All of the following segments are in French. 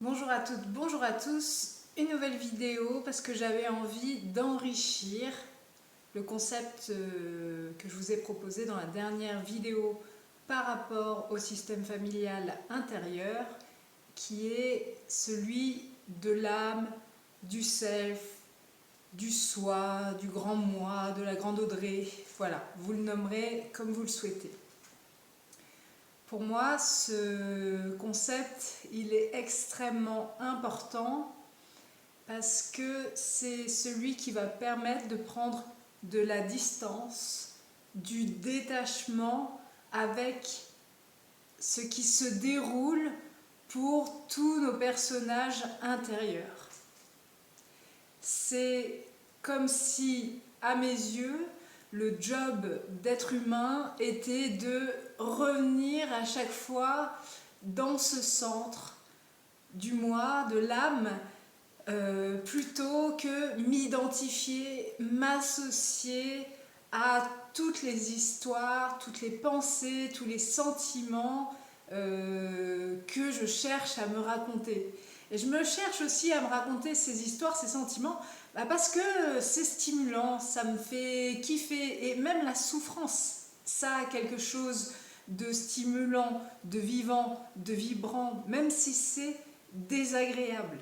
Bonjour à toutes, bonjour à tous. Une nouvelle vidéo parce que j'avais envie d'enrichir le concept que je vous ai proposé dans la dernière vidéo par rapport au système familial intérieur qui est celui de l'âme, du self, du soi, du grand moi, de la grande Audrey. Voilà, vous le nommerez comme vous le souhaitez. Pour moi, ce concept, il est extrêmement important parce que c'est celui qui va permettre de prendre de la distance, du détachement avec ce qui se déroule pour tous nos personnages intérieurs. C'est comme si, à mes yeux, le job d'être humain était de revenir à chaque fois dans ce centre du moi, de l'âme, plutôt que m'identifier, m'associer à toutes les histoires, toutes les pensées, tous les sentiments que je cherche à me raconter. Et je me cherche aussi à me raconter ces histoires, ces sentiments, parce que c'est stimulant, ça me fait kiffer. Et même la souffrance, ça a quelque chose de stimulant, de vivant, de vibrant, même si c'est désagréable.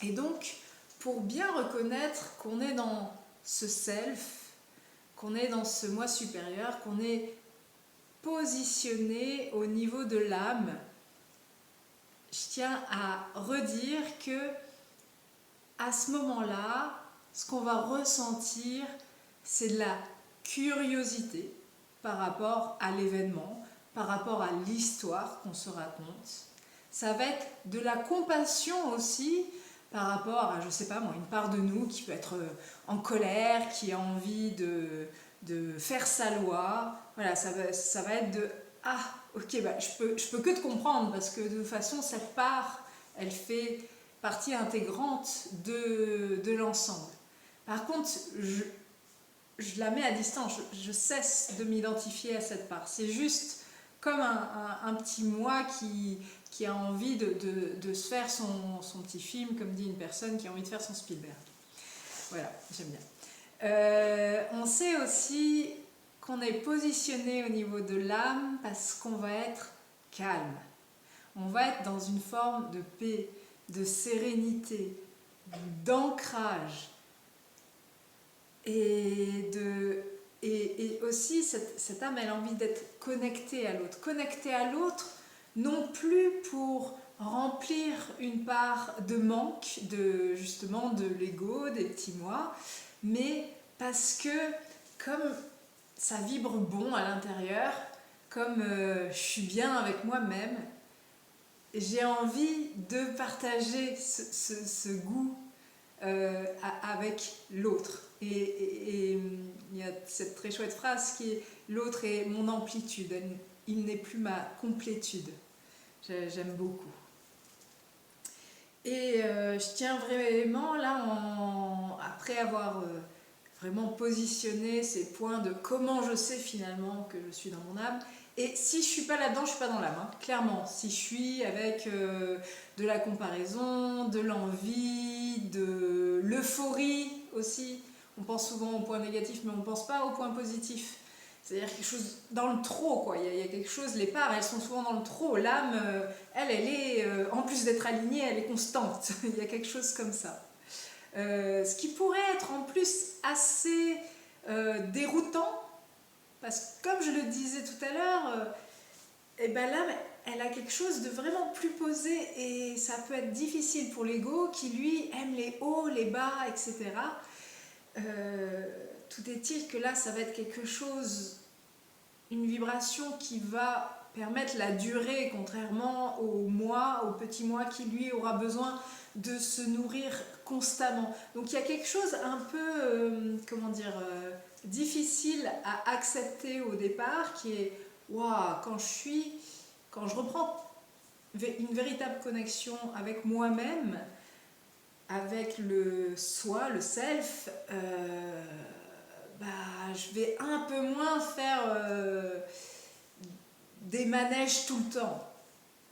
Et donc, pour bien reconnaître qu'on est dans ce self, qu'on est dans ce moi supérieur, qu'on est positionné au niveau de l'âme, je tiens à redire que à ce moment-là, ce qu'on va ressentir, c'est de la curiosité par rapport à l'événement, par rapport à l'histoire qu'on se raconte. Ça va être de la compassion aussi par rapport à, je sais pas moi, une part de nous qui peut être en colère, qui a envie de faire sa loi. Voilà, ça va être de ah, ok, bah, je peux que te comprendre parce que de toute façon, cette part, elle fait partie intégrante de l'ensemble. Par contre, je la mets à distance, je cesse de m'identifier à cette part. C'est juste comme un petit moi qui a envie de se faire son petit film, comme dit une personne qui a envie de faire son Spielberg. Voilà, j'aime bien. On sait aussi qu'on est positionné au niveau de l'âme parce qu'on va être calme. On va être dans une forme de paix, de sérénité, d'ancrage. Et aussi, cette âme, elle a envie d'être connectée à l'autre. Connectée à l'autre, non plus pour remplir une part de manque, justement de l'ego, des petits moi, mais parce que comme ça vibre bon à l'intérieur, comme je suis bien avec moi-même, j'ai envie de partager ce goût avec l'autre. Et il y a cette très chouette phrase qui est « l'autre est mon amplitude, il n'est plus ma complétude ». J'aime beaucoup. Et je tiens vraiment là, après avoir vraiment positionné ces points de comment je sais finalement que je suis dans mon âme. Et si je suis pas là-dedans, je suis pas dans l'âme, hein, clairement. Si je suis avec de la comparaison, de l'envie, de l'euphorie aussi. On pense souvent au point négatif, mais on ne pense pas au point positif. C'est-à-dire quelque chose dans le trop, quoi. Il y a quelque chose, les parts, elles sont souvent dans le trop. L'âme, elle est, en plus d'être alignée, elle est constante. Il y a quelque chose comme ça. Ce qui pourrait être en plus assez déroutant, parce que comme je le disais tout à l'heure, et ben l'âme, elle a quelque chose de vraiment plus posé et ça peut être difficile pour l'ego qui lui aime les hauts, les bas, etc. Tout est-il que là, ça va être quelque chose, une vibration qui va permettre la durée, contrairement au moi, au petit moi qui lui aura besoin de se nourrir constamment. Donc il y a quelque chose un peu, comment dire, difficile à accepter au départ, qui est, waouh, quand je reprends une véritable connexion avec moi-même, avec le soi, le self, bah, je vais un peu moins faire des manèges tout le temps.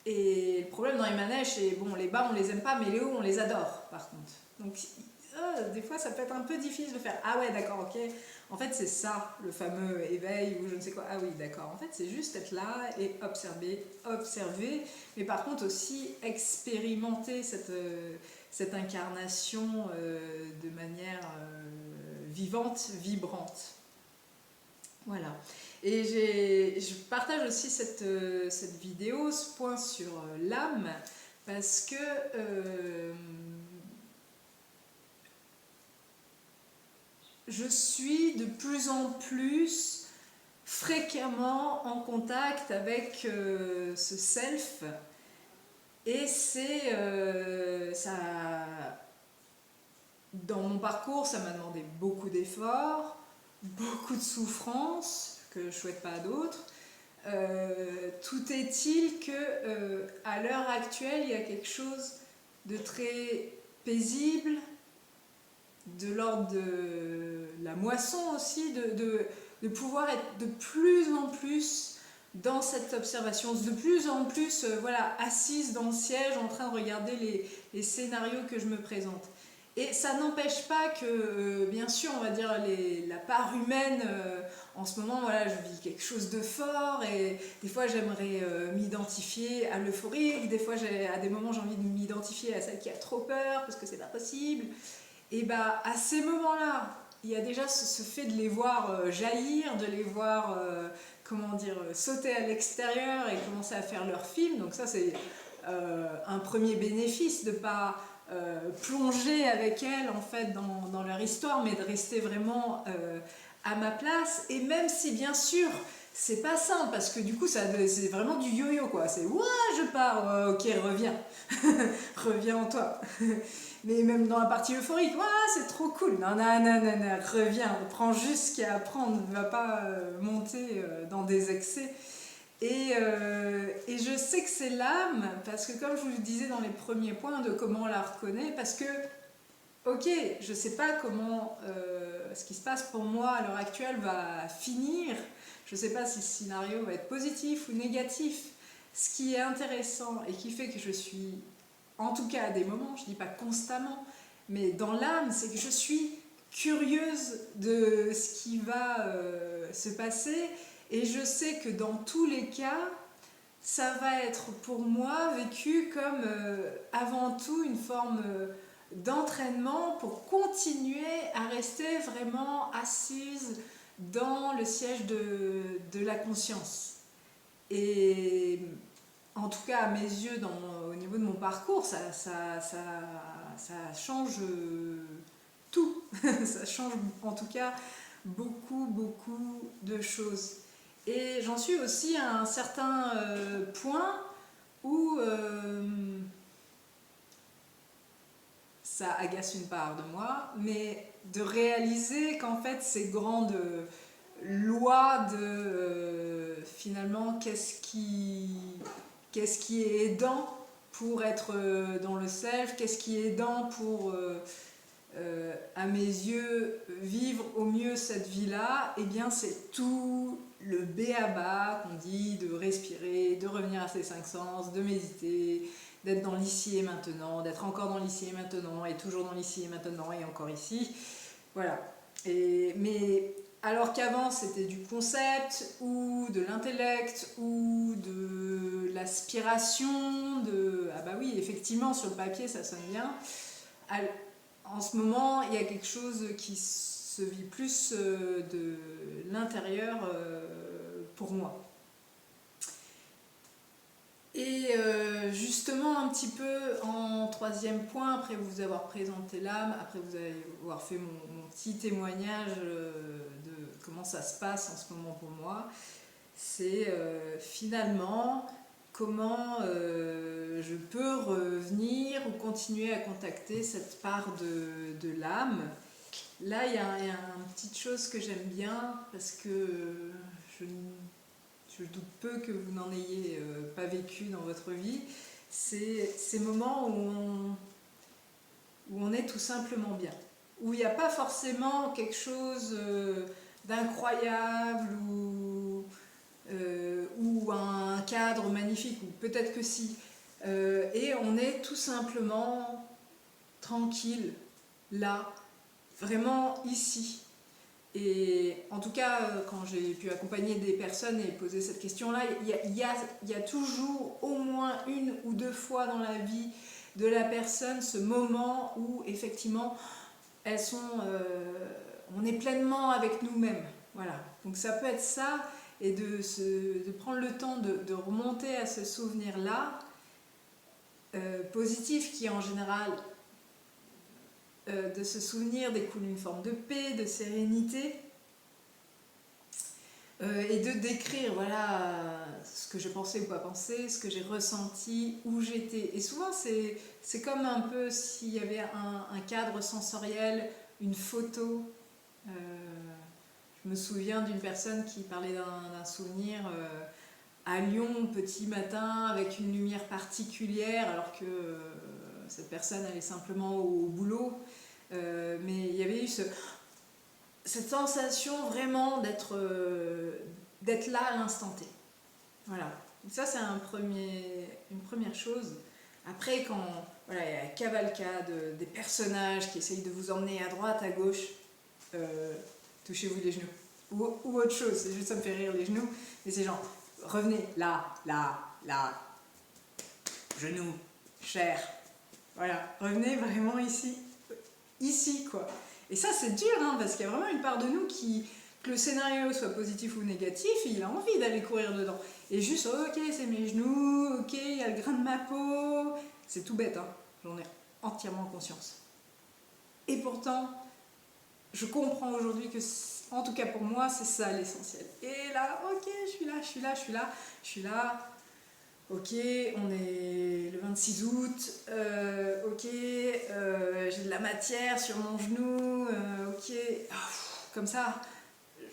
Et le problème dans les manèges, c'est bon, les bas on les aime pas, mais les hauts on les adore par contre. Donc des fois ça peut être un peu difficile de faire ah ouais d'accord ok. En fait c'est ça le fameux éveil ou je ne sais quoi. Ah oui d'accord. En fait c'est juste être là et observer, mais par contre aussi expérimenter cette incarnation de manière vivante, vibrante. Voilà. Et je partage aussi cette vidéo, ce point sur l'âme, parce que je suis de plus en plus fréquemment en contact avec ce self, et c'est ça. Dans mon parcours, ça m'a demandé beaucoup d'efforts, beaucoup de souffrances que je ne souhaite pas à d'autres. Tout est-il que à l'heure actuelle, il y a quelque chose de très paisible, de l'ordre de la moisson aussi, de pouvoir être de plus en plus dans cette observation, de plus en plus voilà, assise dans le siège en train de regarder les scénarios que je me présente. Et ça n'empêche pas que, bien sûr, on va dire, la part humaine, en ce moment, voilà, je vis quelque chose de fort et des fois j'aimerais m'identifier à l'euphorique, des fois à des moments j'ai envie de m'identifier à celle qui a trop peur parce que c'est pas possible. Et bah à ces moments-là, il y a déjà ce fait de les voir jaillir, de les voir, comment dire, sauter à l'extérieur et commencer à faire leur film. Donc ça c'est un premier bénéfice de pas plonger avec elles en fait dans leur histoire, mais de rester vraiment à ma place. Et même si bien sûr c'est pas simple parce que du coup c'est vraiment du yo-yo quoi. C'est ouah je pars, ok reviens, reviens en toi. Mais même dans la partie euphorique, ouah c'est trop cool, non non non non, non. Reviens, prends juste ce qu'il y a à prendre, ne va pas monter dans des excès. Et je sais que c'est l'âme, parce que comme je vous le disais dans les premiers points de comment on la reconnaît, parce que, ok, je ne sais pas comment ce qui se passe pour moi à l'heure actuelle va finir, je ne sais pas si ce scénario va être positif ou négatif. Ce qui est intéressant et qui fait que je suis, en tout cas à des moments, je ne dis pas constamment, mais dans l'âme, c'est que je suis curieuse de ce qui va se passer. Et je sais que dans tous les cas, ça va être pour moi vécu comme avant tout une forme d'entraînement pour continuer à rester vraiment assise dans le siège de la conscience. Et en tout cas, à mes yeux, au niveau de mon parcours, ça change tout. Ça change en tout cas beaucoup, beaucoup de choses. Et j'en suis aussi à un certain point où ça agace une part de moi, mais de réaliser qu'en fait ces grandes lois de finalement qu'est-ce qui est aidant pour être dans le self, qu'est-ce qui est aidant pour à mes yeux, vivre au mieux cette vie-là, eh bien c'est tout le b.a.-ba qu'on dit, de respirer, de revenir à ses cinq sens, de méditer, d'être dans l'ici et maintenant, d'être encore dans l'ici et maintenant, et toujours dans l'ici et maintenant, et encore ici. Voilà. Mais alors qu'avant c'était du concept, ou de l'intellect, ou de l'aspiration, ah bah oui, effectivement, sur le papier ça sonne bien. En ce moment, il y a quelque chose qui se vit plus de l'intérieur pour moi. Et justement, un petit peu en troisième point, après vous avoir présenté l'âme, après vous avoir fait mon petit témoignage de comment ça se passe en ce moment pour moi, c'est finalement comment je peux revenir ou continuer à contacter cette part de l'âme. Là, il y a une petite chose que j'aime bien parce que je doute peu que vous n'en ayez pas vécu dans votre vie. C'est ces moments où on est tout simplement bien. Où il n'y a pas forcément quelque chose d'incroyable ou ou un cadre magnifique, ou peut-être que si. Et on est tout simplement tranquille, là, vraiment ici. Et en tout cas, quand j'ai pu accompagner des personnes et poser cette question-là, il y a toujours au moins une ou deux fois dans la vie de la personne ce moment où effectivement on est pleinement avec nous-mêmes. Voilà. Donc ça peut être ça, et de prendre le temps de remonter à ce souvenir-là, positif, qui en général, de ce souvenir découle une forme de paix, de sérénité, et de décrire, voilà, ce que je pensais ou pas pensé, ce que j'ai ressenti, où j'étais. Et souvent c'est comme un peu s'il y avait un cadre sensoriel, une photo. Je me souviens d'une personne qui parlait d'un souvenir à Lyon, petit matin, avec une lumière particulière, alors que cette personne allait simplement au boulot. Mais il y avait eu cette sensation vraiment d'être là à l'instant T. Voilà. Donc ça, c'est une première chose. Après, quand voilà, il y a la cavalcade des personnages qui essayent de vous emmener à droite, à gauche, touchez-vous les genoux. Ou autre chose, c'est juste ça me fait rire les genoux. Mais c'est genre, revenez là, là, là, genoux, chair. Voilà, revenez vraiment ici. Ici, quoi. Et ça, c'est dur, hein, parce qu'il y a vraiment une part de nous que le scénario soit positif ou négatif, il a envie d'aller courir dedans. Et juste, ok, c'est mes genoux, ok, il y a le grain de ma peau. C'est tout bête, hein, j'en ai entièrement conscience. Et pourtant, je comprends aujourd'hui que, en tout cas pour moi, c'est ça l'essentiel. Et là, ok, je suis là. Ok, on est le 26 août, ok, j'ai de la matière sur mon genou, ok, comme ça,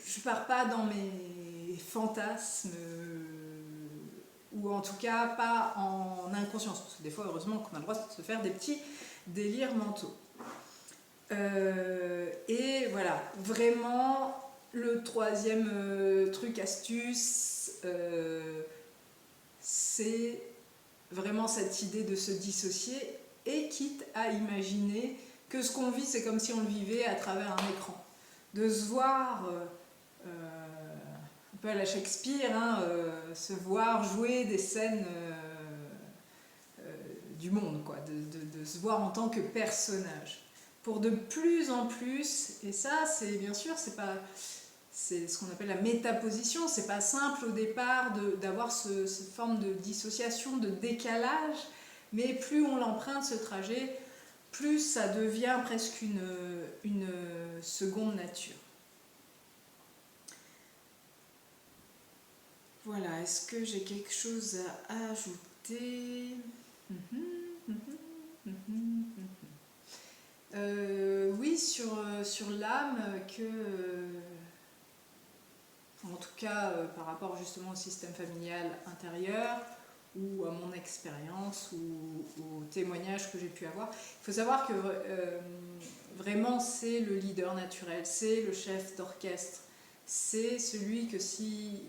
je pars pas dans mes fantasmes, ou en tout cas pas en inconscience, parce que des fois, heureusement qu'on a le droit de se faire des petits délires mentaux. Et voilà, vraiment, le troisième truc, astuce, c'est vraiment cette idée de se dissocier, et quitte à imaginer que ce qu'on vit, c'est comme si on le vivait à travers un écran. De se voir, un peu à la Shakespeare, hein, se voir jouer des scènes du monde, quoi, de se voir en tant que personnage. Pour de plus en plus, et ça, c'est bien sûr, c'est ce qu'on appelle la métaposition. C'est pas simple au départ d'avoir cette forme de dissociation, de décalage, mais plus on l'emprunte ce trajet, plus ça devient presque une seconde nature. Voilà, est-ce que j'ai quelque chose à ajouter? Oui, sur l'âme, en tout cas par rapport justement au système familial intérieur, ou à mon expérience, ou aux témoignages que j'ai pu avoir. Il faut savoir que vraiment c'est le leader naturel, c'est le chef d'orchestre, c'est celui que si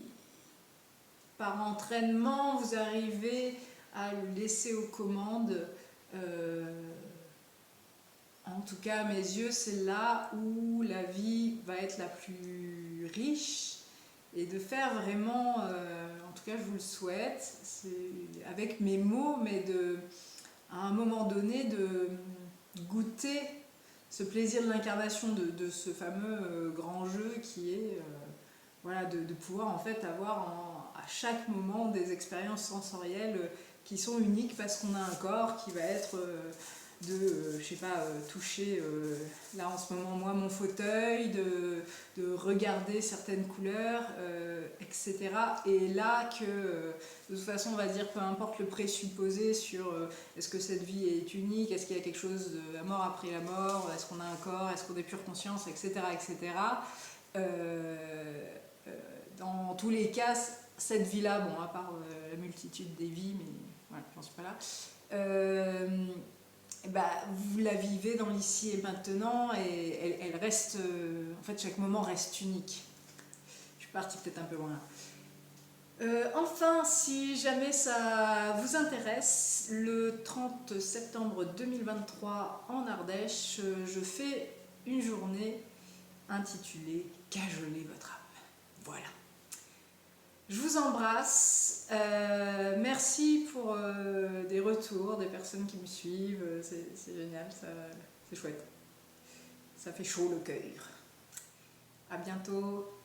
par entraînement vous arrivez à le laisser aux commandes, en tout cas à mes yeux, c'est là où la vie va être la plus riche, et de faire vraiment, en tout cas je vous le souhaite, avec mes mots, mais à un moment donné de goûter ce plaisir de l'incarnation de ce fameux grand jeu qui est voilà, de pouvoir en fait avoir à chaque moment des expériences sensorielles qui sont uniques, parce qu'on a un corps qui va être je sais pas, toucher là en ce moment moi mon fauteuil, de regarder certaines couleurs, etc. Et là que de toute façon on va dire, peu importe le présupposé sur est-ce que cette vie est unique, est-ce qu'il y a quelque chose de la mort après la mort, est-ce qu'on a un corps, est-ce qu'on est pure conscience, etc. Dans tous les cas, cette vie-là, bon, à part la multitude des vies, mais voilà, j'en suis pas là, bah, vous la vivez dans l'ici et maintenant, et elle reste, en fait chaque moment reste unique. Je suis partie peut-être un peu loin là. Enfin, si jamais ça vous intéresse, le 30 septembre 2023 en Ardèche, je fais une journée intitulée Cajoler votre âme. Voilà. Je vous embrasse. Merci pour des retours, des personnes qui me suivent. C'est génial, c'est chouette. Ça fait chaud le cœur. À bientôt.